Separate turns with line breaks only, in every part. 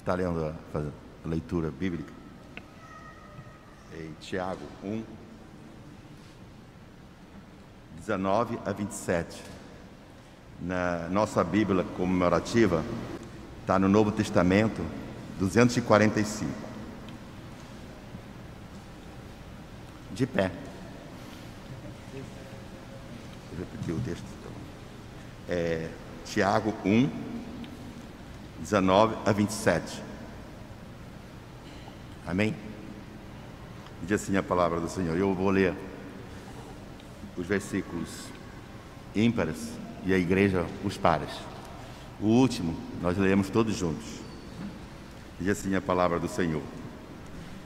está lendo a leitura bíblica em Tiago 1, 19 a 27. Na nossa Bíblia comemorativa, está no Novo Testamento, 245. De pé. Vou repetir o texto. Tiago 1, 19 a 27. Amém? Diz assim a palavra do Senhor. Eu vou ler os versículos ímpares e a igreja os pares. O último nós lemos todos juntos. Diz assim a palavra do Senhor.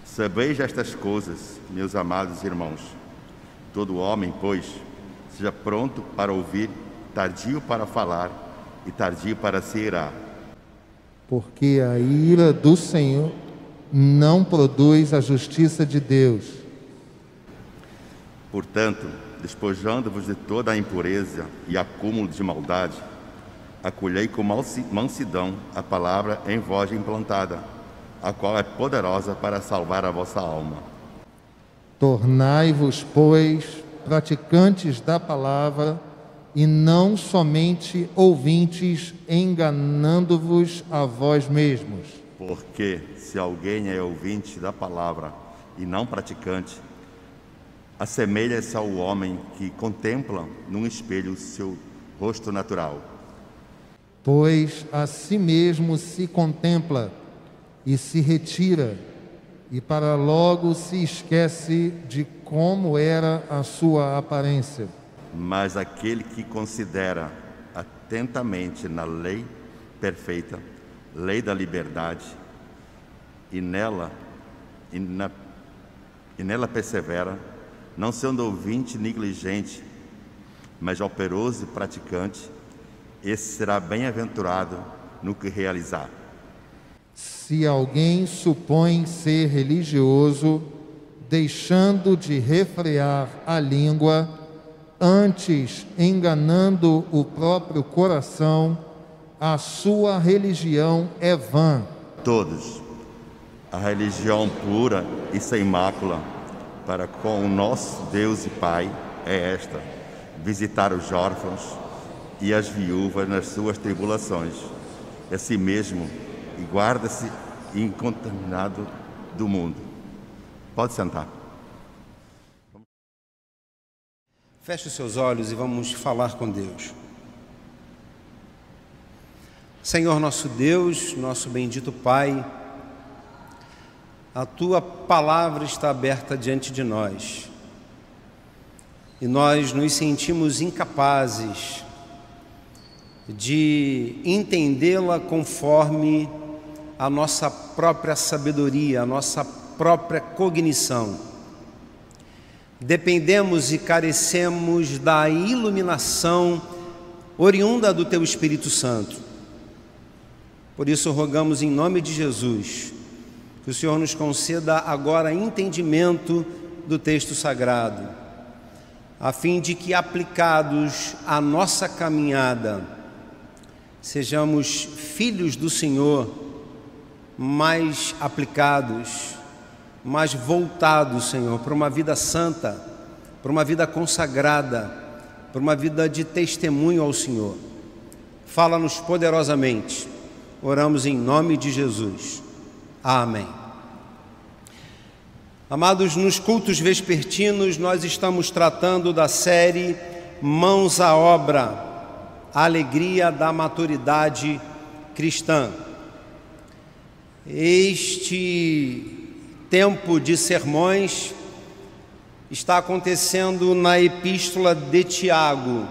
Sabeis estas coisas, meus amados irmãos. Todo homem, pois, seja pronto para ouvir, tardio para falar e tardio para se irar.
Porque a ira do Senhor não produz a justiça de Deus.
Portanto, despojando-vos de toda a impureza e acúmulo de maldade, acolhei com mansidão a palavra em vós implantada, a qual é poderosa para salvar a vossa alma.
Tornai-vos, pois, praticantes da palavra, e não somente ouvintes, enganando-vos a vós mesmos.
Porque se alguém é ouvinte da palavra e não praticante, assemelha-se ao homem que contempla num espelho seu rosto natural.
Pois a si mesmo se contempla e se retira, e para logo se esquece de como era a sua aparência.
Mas aquele que considera atentamente na lei perfeita, lei da liberdade, e nela persevera, não sendo ouvinte negligente, mas operoso e praticante, esse será bem-aventurado no que realizar.
Se alguém supõe ser religioso, deixando de refrear a língua, antes enganando o próprio coração, a sua religião é vã.
Todos, a religião pura e sem mácula para com o nosso Deus e Pai é esta: visitar os órfãos e as viúvas nas suas tribulações, e a si mesmo, e guarda-se incontaminado do mundo. Pode sentar.
Feche os seus olhos e vamos falar com Deus. Senhor nosso Deus, nosso bendito Pai, a Tua palavra está aberta diante de nós e nós nos sentimos incapazes de entendê-la conforme a nossa própria sabedoria, a nossa própria cognição. Dependemos e carecemos da iluminação oriunda do Teu Espírito Santo. Por isso rogamos em nome de Jesus que o Senhor nos conceda agora entendimento do texto sagrado, a fim de que, aplicados à nossa caminhada, sejamos filhos do Senhor, mais aplicados, mais voltados, Senhor, para uma vida santa, para uma vida consagrada, para uma vida de testemunho ao Senhor. Fala-nos poderosamente. Oramos em nome de Jesus. Amém. Amados, nos cultos vespertinos nós estamos tratando da série Mãos à Obra, a alegria da maturidade cristã. Este tempo de sermões está acontecendo na Epístola de Tiago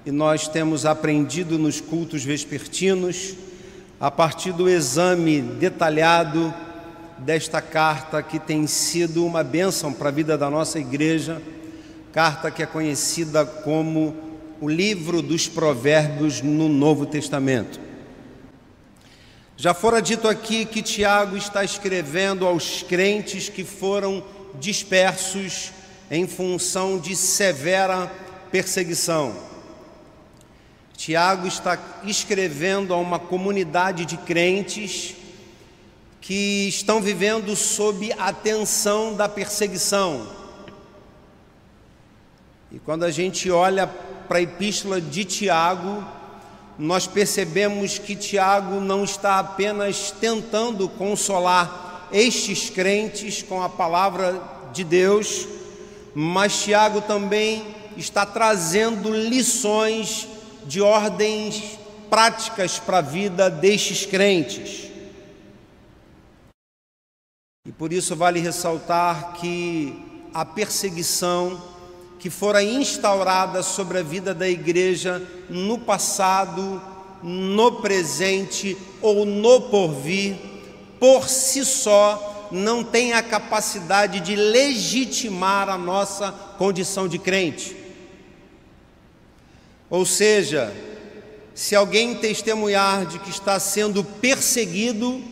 e nós temos aprendido nos cultos vespertinos a partir do exame detalhado desta carta que tem sido uma bênção para a vida da nossa igreja, carta que é conhecida como o livro dos Provérbios no Novo Testamento. Já fora dito aqui que Tiago está escrevendo aos crentes que foram dispersos em função de severa perseguição. Tiago está escrevendo a uma comunidade de crentes que estão vivendo sob a tensão da perseguição. E quando a gente olha para a epístola de Tiago, nós percebemos que Tiago não está apenas tentando consolar estes crentes com a palavra de Deus, mas Tiago também está trazendo lições de ordens práticas para a vida destes crentes. E por isso vale ressaltar que a perseguição que fora instaurada sobre a vida da igreja no passado, no presente ou no porvir, por si só, não tem a capacidade de legitimar a nossa condição de crente. Ou seja, se alguém testemunhar de que está sendo perseguido,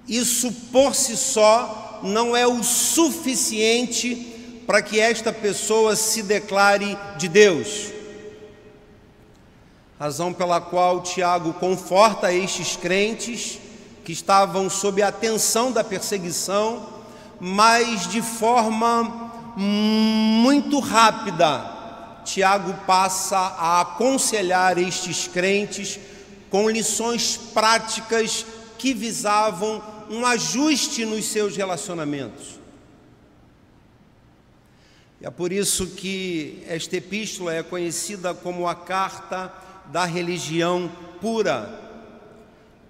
isso por si só não é o suficiente para que esta pessoa se declare de Deus. Razão pela qual Tiago conforta estes crentes que estavam sob a tensão da perseguição, mas de forma muito rápida, Tiago passa a aconselhar estes crentes com lições práticas que visavam um ajuste nos seus relacionamentos. E é por isso que esta epístola é conhecida como a carta da religião pura,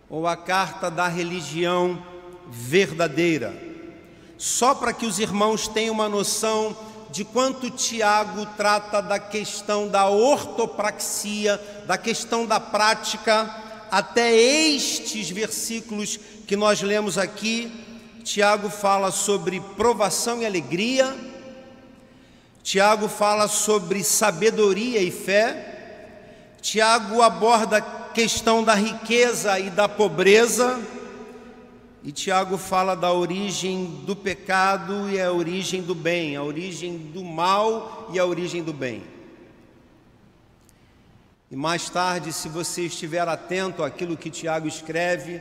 ou a carta da religião verdadeira. Só para que os irmãos tenham uma noção de quanto Tiago trata da questão da ortopraxia, da questão da prática, até estes versículos que nós lemos aqui, Tiago fala sobre provação e alegria, Tiago fala sobre sabedoria e fé, Tiago aborda a questão da riqueza e da pobreza, e Tiago fala da origem do pecado e a origem do bem, a origem do mal e a origem do bem. E mais tarde, se você estiver atento àquilo que Tiago escreve,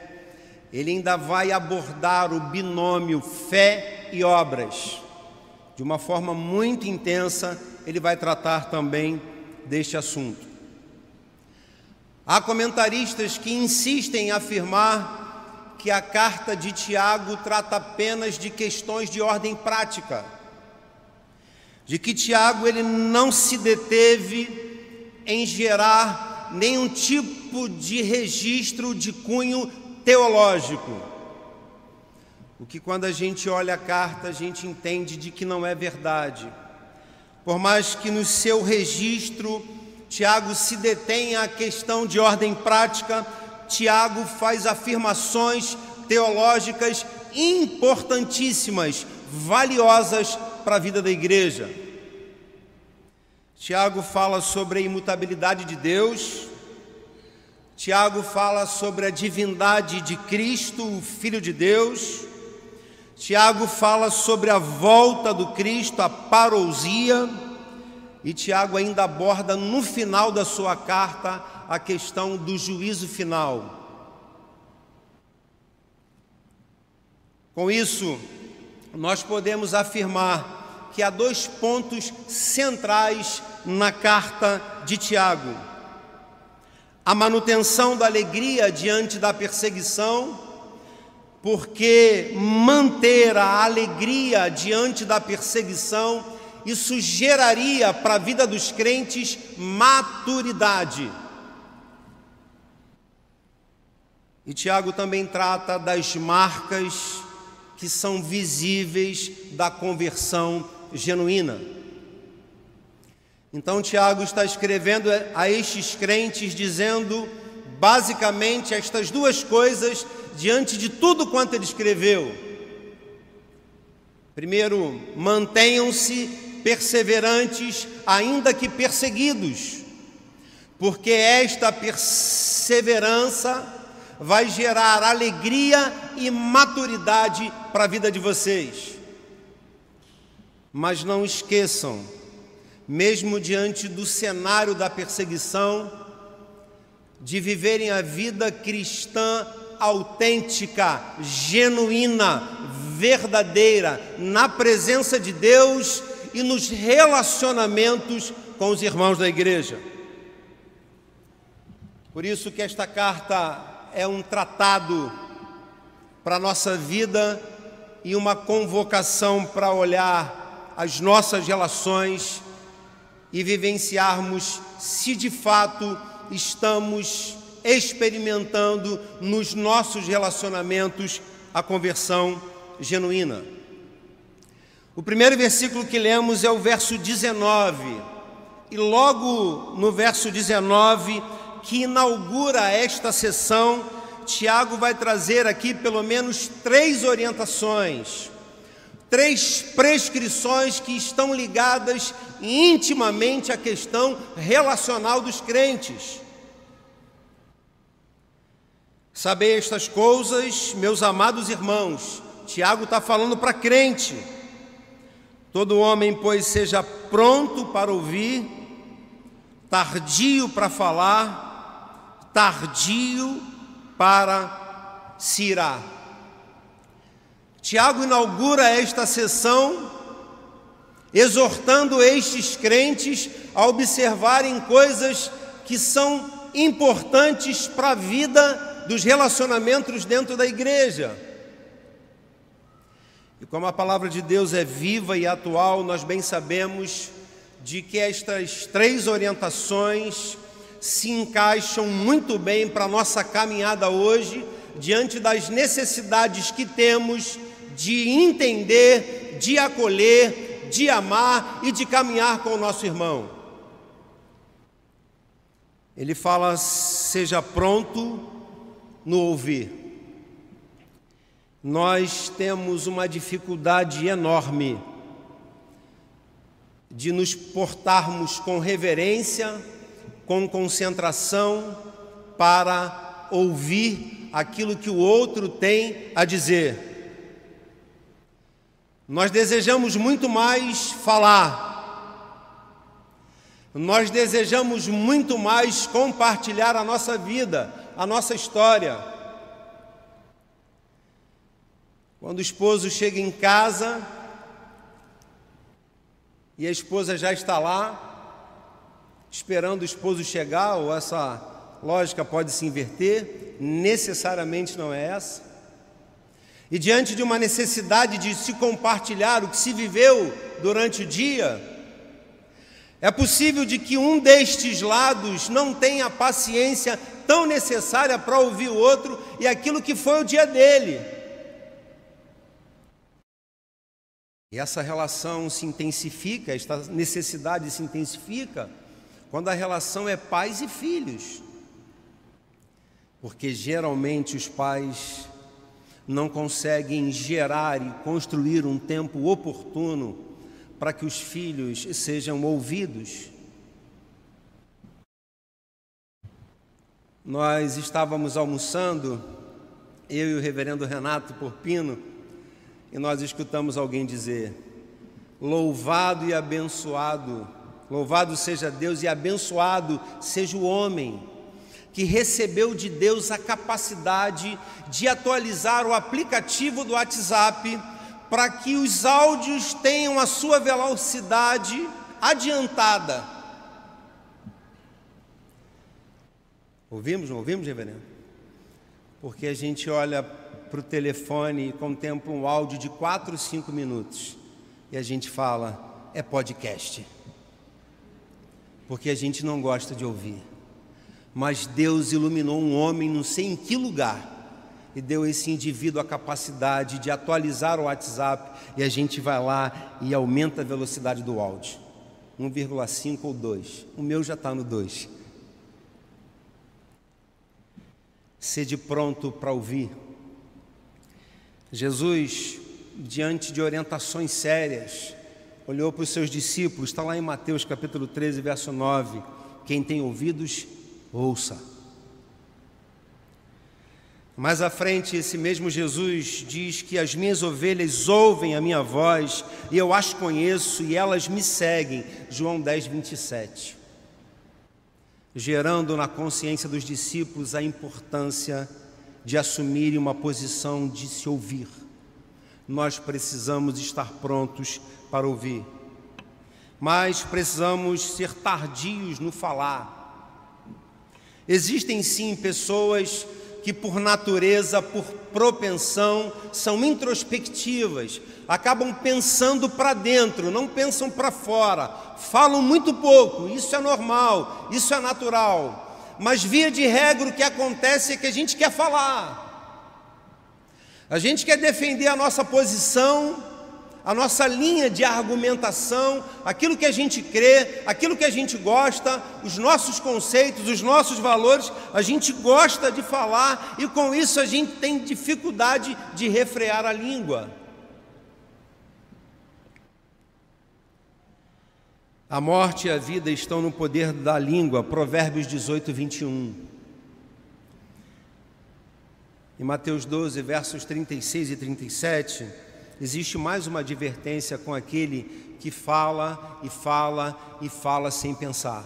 ele ainda vai abordar o binômio fé e obras. De uma forma muito intensa, ele vai tratar também deste assunto. Há comentaristas que insistem em afirmar que a carta de Tiago trata apenas de questões de ordem prática, de que Tiago ele não se deteve em gerar nenhum tipo de registro de cunho teológico. O que quando a gente olha a carta, a gente entende de que não é verdade. Por mais que no seu registro Tiago se detenha à questão de ordem prática, Tiago faz afirmações teológicas importantíssimas, valiosas para a vida da igreja. Tiago fala sobre a imutabilidade de Deus, Tiago fala sobre a divindade de Cristo, o Filho de Deus, Tiago fala sobre a volta do Cristo, a parousia, e Tiago ainda aborda no final da sua carta a questão do juízo final. Com isso, nós podemos afirmar que há dois pontos centrais na carta de Tiago: a manutenção da alegria diante da perseguição, porque manter a alegria diante da perseguição, isso geraria para a vida dos crentes maturidade. E Tiago também trata das marcas que são visíveis da conversão genuína. Então Tiago está escrevendo a estes crentes dizendo basicamente estas duas coisas diante de tudo quanto ele escreveu. Primeiro, mantenham-se perseverantes, ainda que perseguidos, porque esta perseverança vai gerar alegria e maturidade para a vida de vocês. Mas não esqueçam, mesmo diante do cenário da perseguição, de viverem a vida cristã autêntica, genuína, verdadeira, na presença de Deus e nos relacionamentos com os irmãos da igreja. Por isso que esta carta é um tratado para a nossa vida e uma convocação para olhar as nossas relações e vivenciarmos se de fato estamos experimentando nos nossos relacionamentos a conversão genuína. O primeiro versículo que lemos é o verso 19, e logo no verso 19, que inaugura esta sessão, Tiago vai trazer aqui pelo menos 3 orientações, 3 prescrições que estão ligadas intimamente à questão relacional dos crentes. Sabei estas coisas, meus amados irmãos. Tiago está falando para crente. Todo homem, pois, seja pronto para ouvir, tardio para falar, tardio para se irar. Tiago inaugura esta sessão exortando estes crentes a observarem coisas que são importantes para a vida dos relacionamentos dentro da igreja. E como a palavra de Deus é viva e atual, nós bem sabemos de que estas 3 orientações se encaixam muito bem para a nossa caminhada hoje, diante das necessidades que temos de entender, de acolher, de amar e de caminhar com o nosso irmão. Ele fala, seja pronto no ouvir. Nós temos uma dificuldade enorme de nos portarmos com reverência, com concentração, para ouvir aquilo que o outro tem a dizer. Nós desejamos muito mais falar. Nós desejamos muito mais compartilhar a nossa vida, a nossa história. Quando o esposo chega em casa e a esposa já está lá, esperando o esposo chegar, ou essa lógica pode se inverter, necessariamente não é essa. E diante de uma necessidade de se compartilhar o que se viveu durante o dia, é possível de que um destes lados não tenha a paciência tão necessária para ouvir o outro e aquilo que foi o dia dele. E essa relação se intensifica, esta necessidade se intensifica quando a relação é pais e filhos. Porque geralmente os pais não conseguem gerar e construir um tempo oportuno para que os filhos sejam ouvidos. Nós estávamos almoçando, eu e o reverendo Renato Porpino, e nós escutamos alguém dizer: louvado e abençoado, louvado seja Deus e abençoado seja o homem que recebeu de Deus a capacidade de atualizar o aplicativo do WhatsApp para que os áudios tenham a sua velocidade adiantada. Ouvimos, não ouvimos, reverendo? Porque a gente olha para o telefone e contempla um áudio de 4, 5 minutos e a gente fala, é podcast. Porque a gente não gosta de ouvir. Mas Deus iluminou um homem, não sei em que lugar, e deu a esse indivíduo a capacidade de atualizar o WhatsApp, e a gente vai lá e aumenta a velocidade do áudio, 1,5 ou 2, o meu já está no 2. Sede pronto para ouvir. Jesus, diante de orientações sérias, olhou para os seus discípulos, está lá em Mateus capítulo 13, verso 9, quem tem ouvidos, ouça. Mais à frente, esse mesmo Jesus diz que as minhas ovelhas ouvem a minha voz e eu as conheço e elas me seguem. João 10, 27. Gerando na consciência dos discípulos a importância de assumir uma posição de se ouvir. Nós precisamos estar prontos para ouvir, mas precisamos ser tardios no falar. Existem sim pessoas que por natureza, por propensão, são introspectivas, acabam pensando para dentro, não pensam para fora, falam muito pouco, isso é normal, isso é natural. Mas via de regra o que acontece é que a gente quer falar, a gente quer defender a nossa posição, a nossa linha de argumentação, aquilo que a gente crê, aquilo que a gente gosta, os nossos conceitos, os nossos valores, a gente gosta de falar e com isso a gente tem dificuldade de refrear a língua. A morte e a vida estão no poder da língua, Provérbios 18, 21. Em Mateus 12, versos 36 e 37, existe mais uma advertência com aquele que fala e fala e fala sem pensar.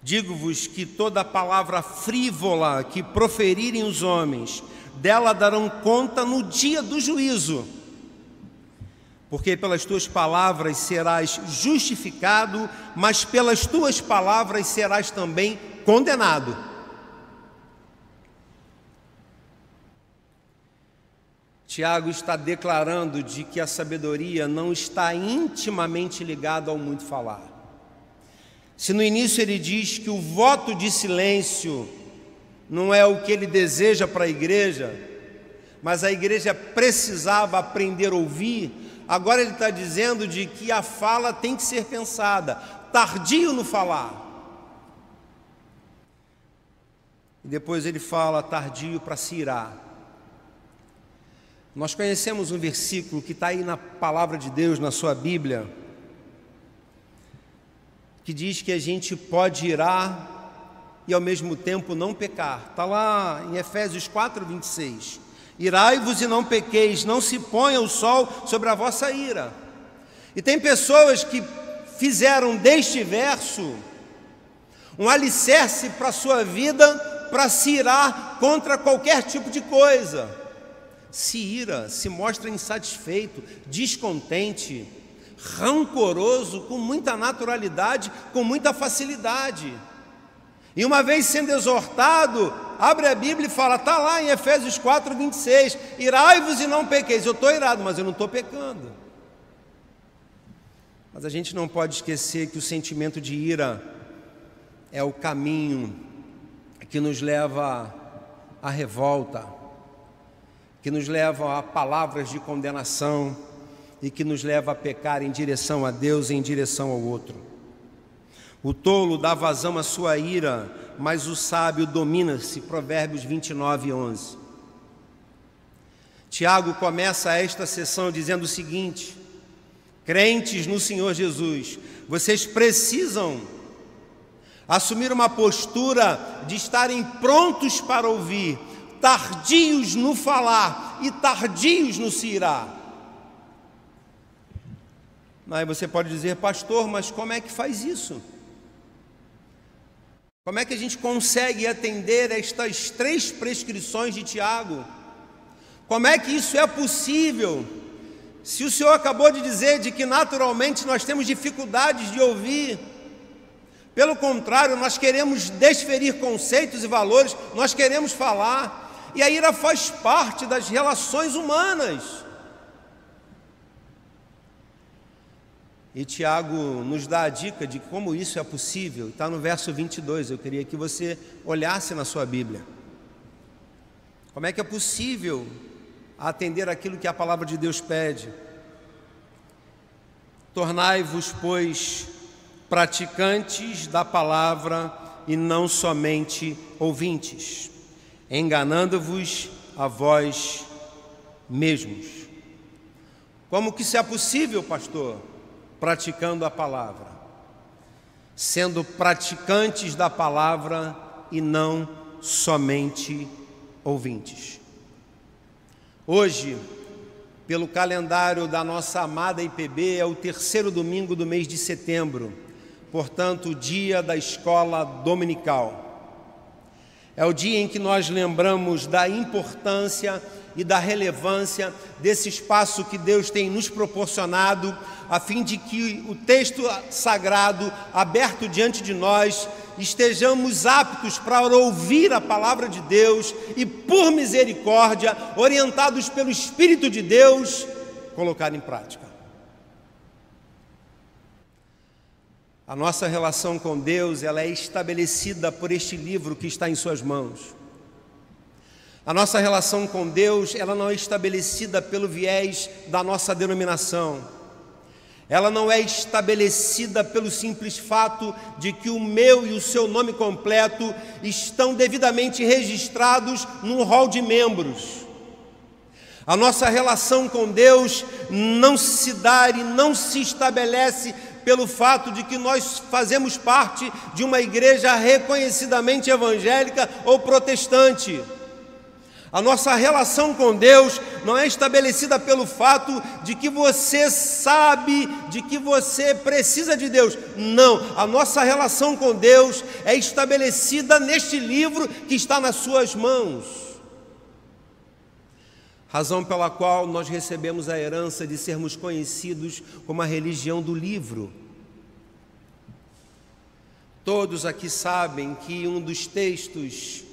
Digo-vos que toda palavra frívola que proferirem os homens, dela darão conta no dia do juízo. Porque pelas tuas palavras serás justificado, mas pelas tuas palavras serás também condenado. Tiago está declarando de que a sabedoria não está intimamente ligada ao muito falar. Se no início ele diz que o voto de silêncio não é o que ele deseja para a igreja, mas a igreja precisava aprender a ouvir, agora ele está dizendo de que a fala tem que ser pensada, tardio no falar. E depois ele fala tardio para se irar. Nós conhecemos um versículo que está aí na palavra de Deus, na sua Bíblia, que diz que a gente pode irar e ao mesmo tempo não pecar. Está lá em Efésios 4, 26. Irai-vos e não pequeis, não se ponha o sol sobre a vossa ira. E tem pessoas que fizeram deste verso um alicerce para a sua vida, para se irar contra qualquer tipo de coisa. Se ira, se mostra insatisfeito, descontente, rancoroso, com muita naturalidade, com muita facilidade. E uma vez sendo exortado, abre a Bíblia e fala, está lá em Efésios 4, 26, irai-vos e não pequeis. Eu estou irado, mas eu não estou pecando. Mas a gente não pode esquecer que o sentimento de ira é o caminho que nos leva à revolta, que nos leva a palavras de condenação e que nos leva a pecar em direção a Deus e em direção ao outro. O tolo dá vazão à sua ira, mas o sábio domina-se, Provérbios 29, 11. Tiago começa esta sessão dizendo o seguinte: crentes no Senhor Jesus, vocês precisam assumir uma postura de estarem prontos para ouvir, tardios no falar e tardios no se irar. Aí você pode dizer, pastor, mas como é que faz isso? Como é que a gente consegue atender estas 3 prescrições de Tiago? Como é que isso é possível? Se o Senhor acabou de dizer de que naturalmente nós temos dificuldades de ouvir, pelo contrário, nós queremos desferir conceitos e valores, nós queremos falar, e a ira faz parte das relações humanas. E Tiago nos dá a dica de como isso é possível, está no verso 22, eu queria que você olhasse na sua Bíblia. Como é que é possível atender aquilo que a palavra de Deus pede? Tornai-vos, pois, praticantes da palavra e não somente ouvintes, enganando-vos a vós mesmos. Como que isso é possível, pastor? Praticando a palavra, sendo praticantes da palavra e não somente ouvintes. Hoje, pelo calendário da nossa amada IPB, é o 3º domingo do mês de setembro, portanto, o dia da escola dominical. É o dia em que nós lembramos da importância e da relevância desse espaço que Deus tem nos proporcionado, a fim de que o texto sagrado aberto diante de nós estejamos aptos para ouvir a palavra de Deus e, por misericórdia, orientados pelo Espírito de Deus, colocar em prática. A nossa relação com Deus, ela é estabelecida por este livro que está em suas mãos. A nossa relação com Deus, ela não é estabelecida pelo viés da nossa denominação. Ela não é estabelecida pelo simples fato de que o meu e o seu nome completo estão devidamente registrados num rol de membros. A nossa relação com Deus não se dá e não se estabelece pelo fato de que nós fazemos parte de uma igreja reconhecidamente evangélica ou protestante. A nossa relação com Deus não é estabelecida pelo fato de que você sabe, de que você precisa de Deus. Não, a nossa relação com Deus é estabelecida neste livro que está nas suas mãos. Razão pela qual nós recebemos a herança de sermos conhecidos como a religião do livro. Todos aqui sabem que um dos textos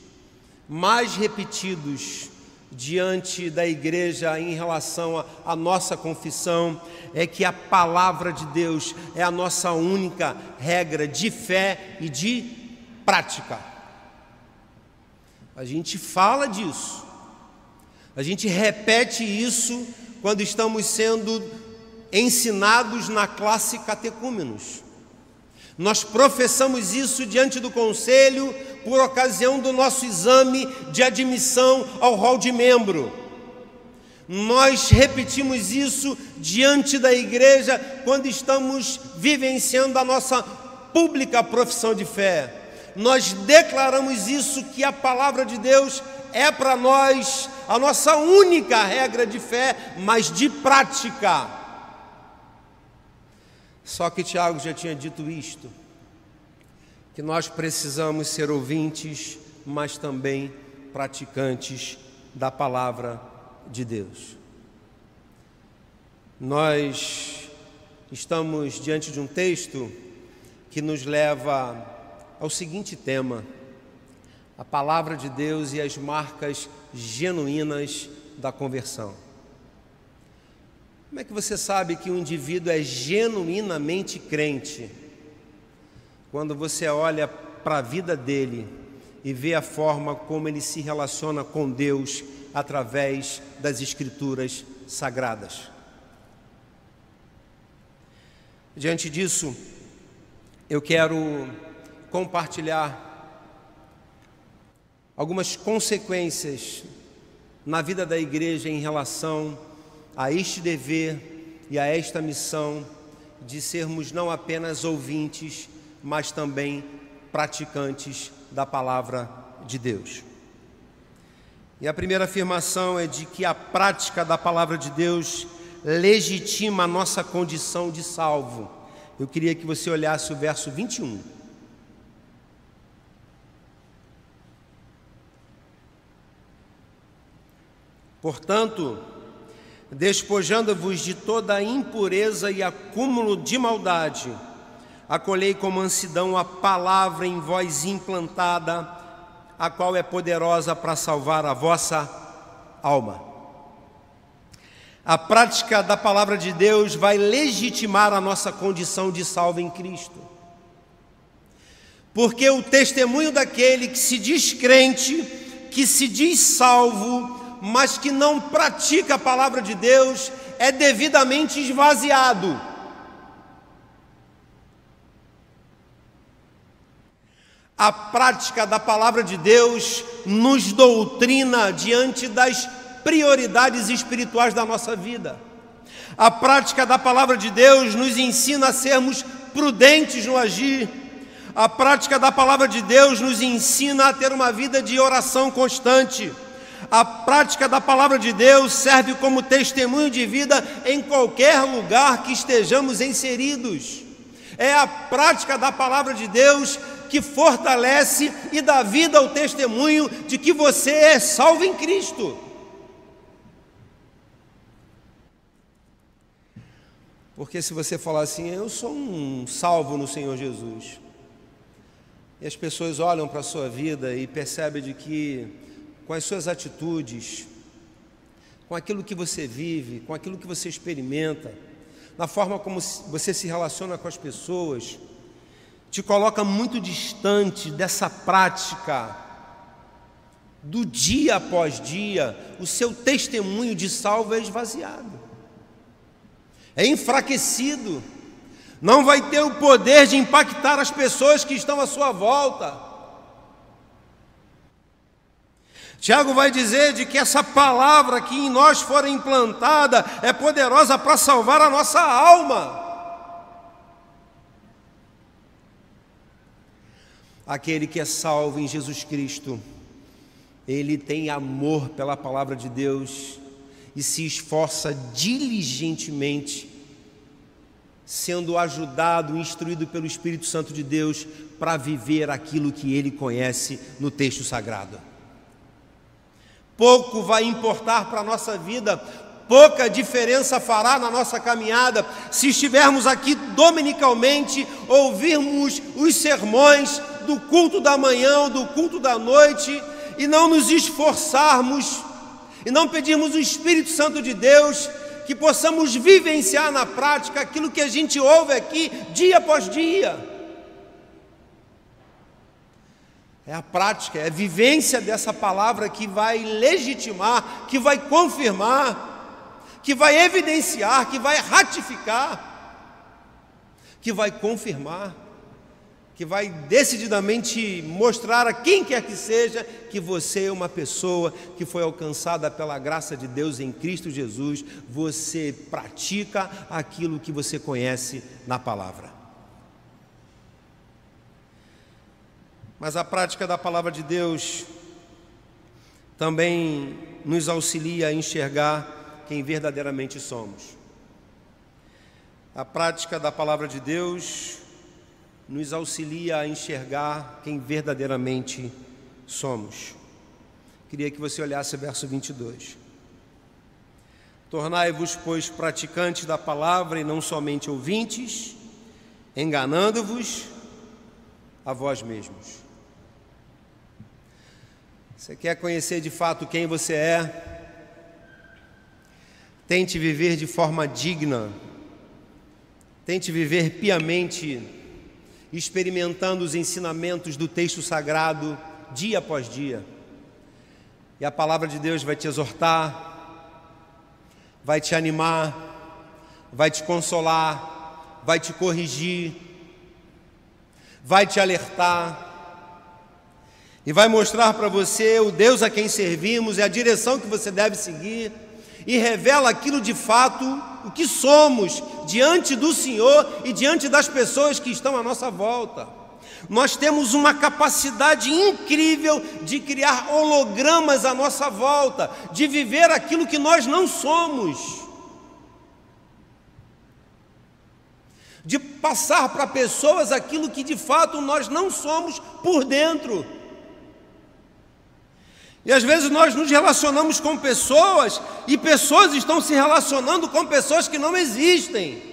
mais repetidos diante da igreja em relação à nossa confissão é que a palavra de Deus é a nossa única regra de fé e de prática. A gente fala disso, a gente repete isso quando estamos sendo ensinados na classe catecúmenos. Nós professamos isso diante do conselho por ocasião do nosso exame de admissão ao rol de membro. Nós repetimos isso diante da igreja quando estamos vivenciando a nossa pública profissão de fé. Nós declaramos isso, que a palavra de Deus é para nós a nossa única regra de fé, mas de prática. Só que Tiago já tinha dito isto, que nós precisamos ser ouvintes, mas também praticantes da palavra de Deus. Nós estamos diante de um texto que nos leva ao seguinte tema: a palavra de Deus e as marcas genuínas da conversão. Como é que você sabe que um indivíduo é genuinamente crente? Quando você olha para a vida dele e vê a forma como ele se relaciona com Deus através das Escrituras Sagradas. Diante disso, eu quero compartilhar algumas consequências na vida da igreja em relação a este dever e a esta missão de sermos não apenas ouvintes, mas também praticantes da palavra de Deus. E a primeira afirmação é de que a prática da palavra de Deus legitima a nossa condição de salvo. Eu queria que você olhasse o verso 21. Portanto, despojando-vos de toda a impureza e acúmulo de maldade, acolhei com mansidão a palavra em vós implantada, a qual é poderosa para salvar a vossa alma. A prática da palavra de Deus vai legitimar a nossa condição de salvo em Cristo. Porque o testemunho daquele que se diz crente, que se diz salvo, mas que não pratica a palavra de Deus, é devidamente esvaziado. A prática da palavra de Deus nos doutrina diante das prioridades espirituais da nossa vida. A prática da palavra de Deus nos ensina a sermos prudentes no agir. A prática da palavra de Deus nos ensina a ter uma vida de oração constante. A prática da palavra de Deus serve como testemunho de vida em qualquer lugar que estejamos inseridos. É a prática da palavra de Deus que fortalece e dá vida ao testemunho de que você é salvo em Cristo. Porque se você falar assim, eu sou um salvo no Senhor Jesus, e as pessoas olham para a sua vida e percebem de que com as suas atitudes, com aquilo que você vive, com aquilo que você experimenta, na forma como você se relaciona com as pessoas, te coloca muito distante dessa prática do dia após dia, o seu testemunho de salvo é esvaziado, é enfraquecido, não vai ter o poder de impactar as pessoas que estão à sua volta. Tiago vai dizer de que essa palavra que em nós for implantada é poderosa para salvar a nossa alma. Aquele que é salvo em Jesus Cristo, ele tem amor pela palavra de Deus e se esforça diligentemente, sendo ajudado, instruído pelo Espírito Santo de Deus para viver aquilo que ele conhece no texto sagrado. Pouco vai importar para a nossa vida, pouca diferença fará na nossa caminhada se estivermos aqui dominicalmente, ouvirmos os sermões do culto da manhã ou do culto da noite e não nos esforçarmos e não pedirmos o Espírito Santo de Deus que possamos vivenciar na prática aquilo que a gente ouve aqui dia após dia. É a prática, é a vivência dessa palavra que vai legitimar, que vai confirmar, que vai evidenciar, que vai ratificar, que vai confirmar, que vai decididamente mostrar a quem quer que seja que você é uma pessoa que foi alcançada pela graça de Deus em Cristo Jesus. Você pratica aquilo que você conhece na palavra. Mas a prática da palavra de Deus também nos auxilia a enxergar quem verdadeiramente somos. A prática da palavra de Deus nos auxilia a enxergar quem verdadeiramente somos. Queria que você olhasse o verso 22. Tornai-vos, pois, praticantes da palavra e não somente ouvintes, enganando-vos a vós mesmos. Você quer conhecer de fato quem você é? Tente viver de forma digna, tente viver piamente, experimentando os ensinamentos do texto sagrado dia após dia. E a palavra de Deus vai te exortar, vai te animar, vai te consolar, vai te corrigir, vai te alertar e vai mostrar para você o Deus a quem servimos e a direção que você deve seguir, e revela aquilo de fato, o que somos diante do Senhor e diante das pessoas que estão à nossa volta. Nós temos uma capacidade incrível de criar hologramas à nossa volta, de viver aquilo que nós não somos, de passar para pessoas aquilo que de fato nós não somos por dentro. E às vezes nós nos relacionamos com pessoas e pessoas estão se relacionando com pessoas que não existem.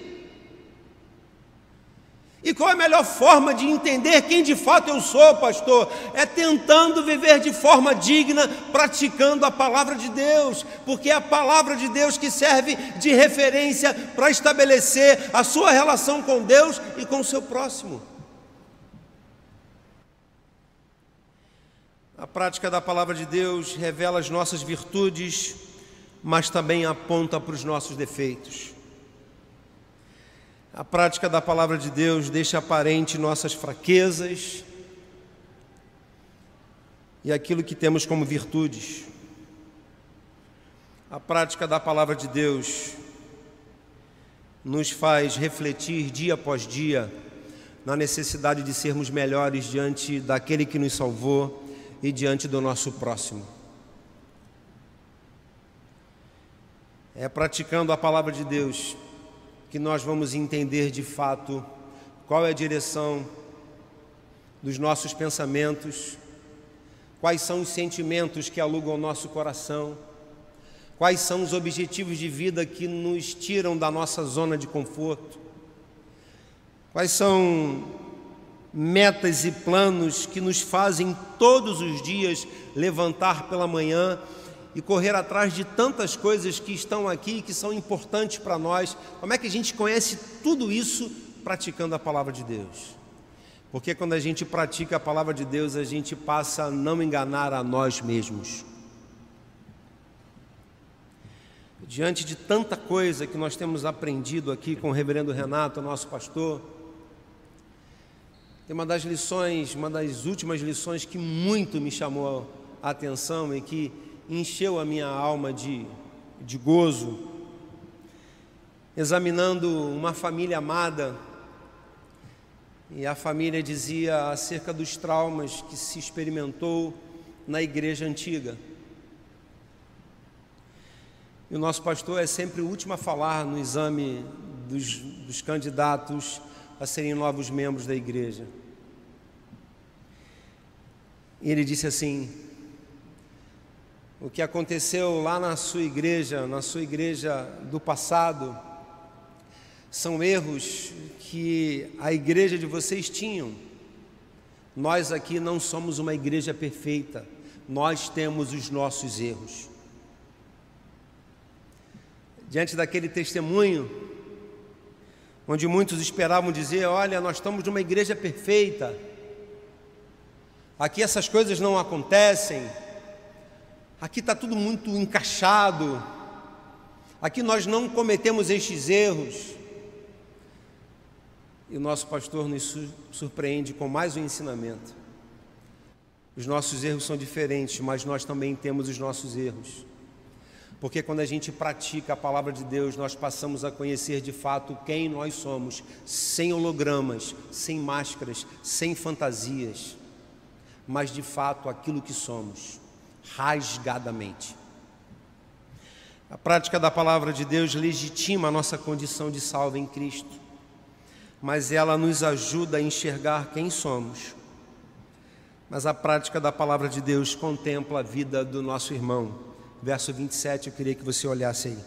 E qual é a melhor forma de entender quem de fato eu sou, pastor? É tentando viver de forma digna, praticando a palavra de Deus, porque é a palavra de Deus que serve de referência para estabelecer a sua relação com Deus e com o seu próximo. A prática da palavra de Deus revela as nossas virtudes, mas também aponta para os nossos defeitos. A prática da palavra de Deus deixa aparente nossas fraquezas e aquilo que temos como virtudes. A prática da palavra de Deus nos faz refletir dia após dia na necessidade de sermos melhores diante daquele que nos salvou e diante do nosso próximo. É praticando a palavra de Deus que nós vamos entender de fato qual é a direção, dos nossos pensamentos, quais são os sentimentos que alugam o nosso coração, quais são os objetivos de vida que nos tiram da nossa zona de conforto, quais são metas e planos que nos fazem todos os dias levantar pela manhã e correr atrás de tantas coisas que estão aqui e que são importantes para nós. Como é que a gente conhece tudo isso praticando a palavra de Deus? Porque quando a gente pratica a palavra de Deus, a gente passa a não enganar a nós mesmos. Diante de tanta coisa que nós temos aprendido aqui com o reverendo Renato, nosso pastor, tem uma das últimas lições que muito me chamou a atenção e que encheu a minha alma de gozo, examinando uma família amada, e a família dizia acerca dos traumas que se experimentou na igreja antiga. E o nosso pastor é sempre o último a falar no exame dos candidatos a serem novos membros da igreja. E ele disse assim: o que aconteceu lá na sua igreja do passado, são erros que a igreja de vocês tinham. Nós aqui não somos uma igreja perfeita, nós temos os nossos erros. Diante daquele testemunho, onde muitos esperavam dizer: olha, nós estamos numa igreja perfeita, aqui essas coisas não acontecem, aqui está tudo muito encaixado, aqui nós não cometemos estes erros. E o nosso pastor nos surpreende com mais um ensinamento. Os nossos erros são diferentes, mas nós também temos os nossos erros. Porque quando a gente pratica a palavra de Deus, nós passamos a conhecer de fato quem nós somos, sem hologramas, sem máscaras, sem fantasias, mas de fato aquilo que somos, rasgadamente. A prática da palavra de Deus legitima a nossa condição de salvo em Cristo, mas ela nos ajuda a enxergar quem somos. Mas a prática da palavra de Deus contempla a vida do nosso irmão. Verso 27, eu queria que você olhasse aí.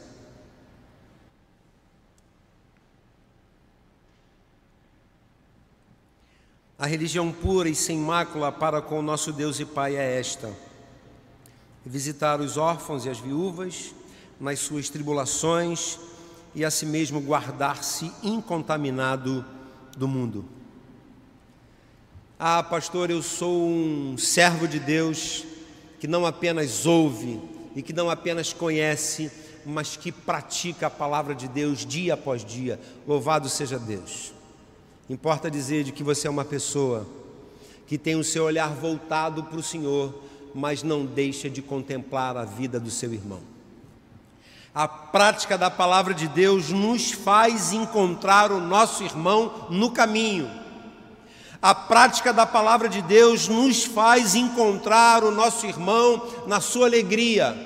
A religião pura e sem mácula para com o nosso Deus e Pai é esta: visitar os órfãos e as viúvas nas suas tribulações e a si mesmo guardar-se incontaminado do mundo. Ah, pastor, eu sou um servo de Deus que não apenas ouve e que não apenas conhece, mas que pratica a palavra de Deus dia após dia. Louvado seja Deus. Importa dizer de que você é uma pessoa que tem o seu olhar voltado para o Senhor, mas não deixa de contemplar a vida do seu irmão. A prática da palavra de Deus nos faz encontrar o nosso irmão no caminho. A prática da palavra de Deus nos faz encontrar o nosso irmão na sua alegria.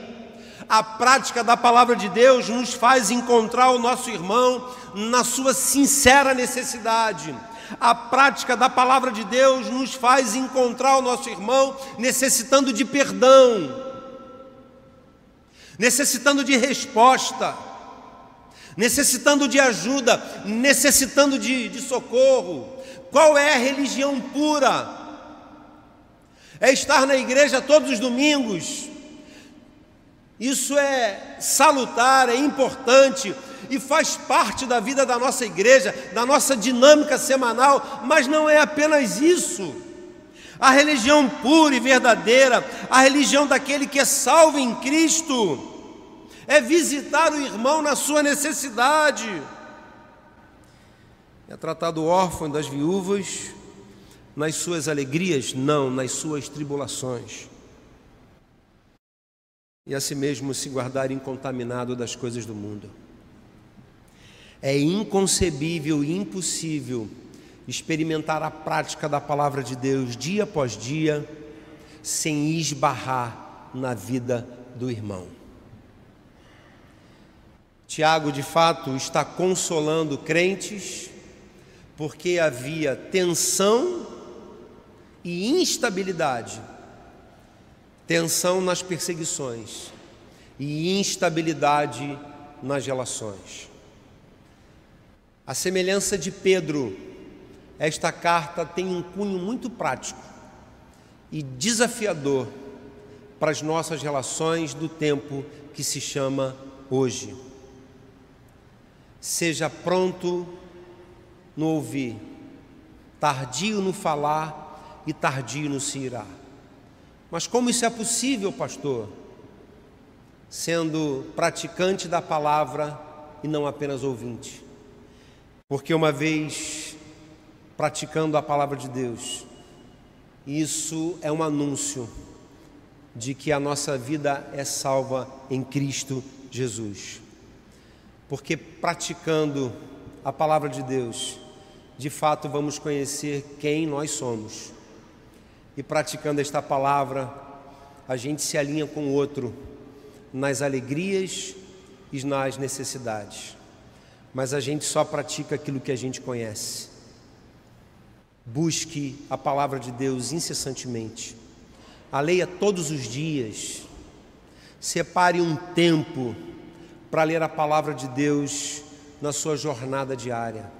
A prática da palavra de Deus nos faz encontrar o nosso irmão na sua sincera necessidade. A prática da palavra de Deus nos faz encontrar o nosso irmão necessitando de perdão, necessitando de resposta, necessitando de ajuda, necessitando de socorro. Qual é a religião pura? É estar na igreja todos os domingos. Isso é salutar, é importante e faz parte da vida da nossa igreja, da nossa dinâmica semanal, mas não é apenas isso. A religião pura e verdadeira, a religião daquele que é salvo em Cristo, é visitar o irmão na sua necessidade. É tratar do órfão e das viúvas nas suas alegrias? Não, nas suas tribulações. E a si mesmo se guardar incontaminado das coisas do mundo. É inconcebível e impossível experimentar a prática da palavra de Deus dia após dia sem esbarrar na vida do irmão. Tiago, de fato, está consolando crentes porque havia tensão e instabilidade, tensão nas perseguições e instabilidade nas relações. A semelhança de Pedro, esta carta tem um cunho muito prático e desafiador para as nossas relações do tempo que se chama hoje. Seja pronto no ouvir, tardio no falar e tardio no se irar. Mas como isso é possível, pastor? Sendo praticante da palavra e não apenas ouvinte. Porque uma vez praticando a palavra de Deus, isso é um anúncio de que a nossa vida é salva em Cristo Jesus. Porque praticando a palavra de Deus, de fato vamos conhecer quem nós somos. E praticando esta palavra, a gente se alinha com o outro nas alegrias e nas necessidades. Mas a gente só pratica aquilo que a gente conhece. Busque a palavra de Deus incessantemente. A leia todos os dias. Separe um tempo para ler a palavra de Deus na sua jornada diária.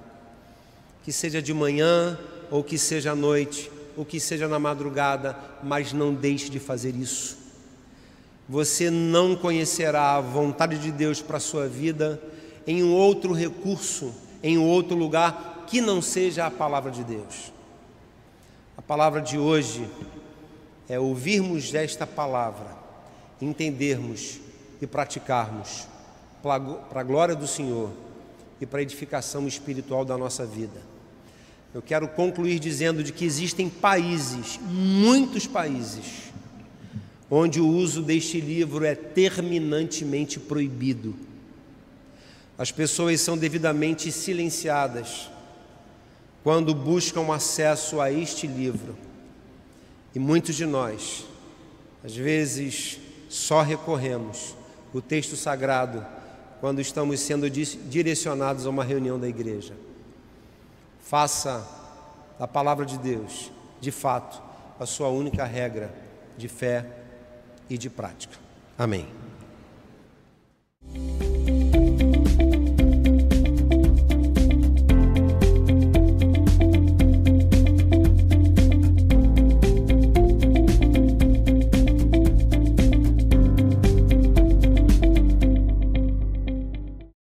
Que seja de manhã, ou que seja à noite, ou que seja na madrugada, mas não deixe de fazer isso. Você não conhecerá a vontade de Deus para a sua vida em um outro recurso, em um outro lugar que não seja a palavra de Deus. A palavra de hoje é ouvirmos esta palavra, entendermos e praticarmos para a glória do Senhor e para a edificação espiritual da nossa vida. Eu quero concluir dizendo de que existem países, muitos países, onde o uso deste livro é terminantemente proibido. As pessoas são devidamente silenciadas quando buscam acesso a este livro. E muitos de nós, às vezes, só recorremos ao texto sagrado quando estamos sendo direcionados a uma reunião da igreja. Faça a palavra de Deus, de fato, a sua única regra de fé e de prática. Amém.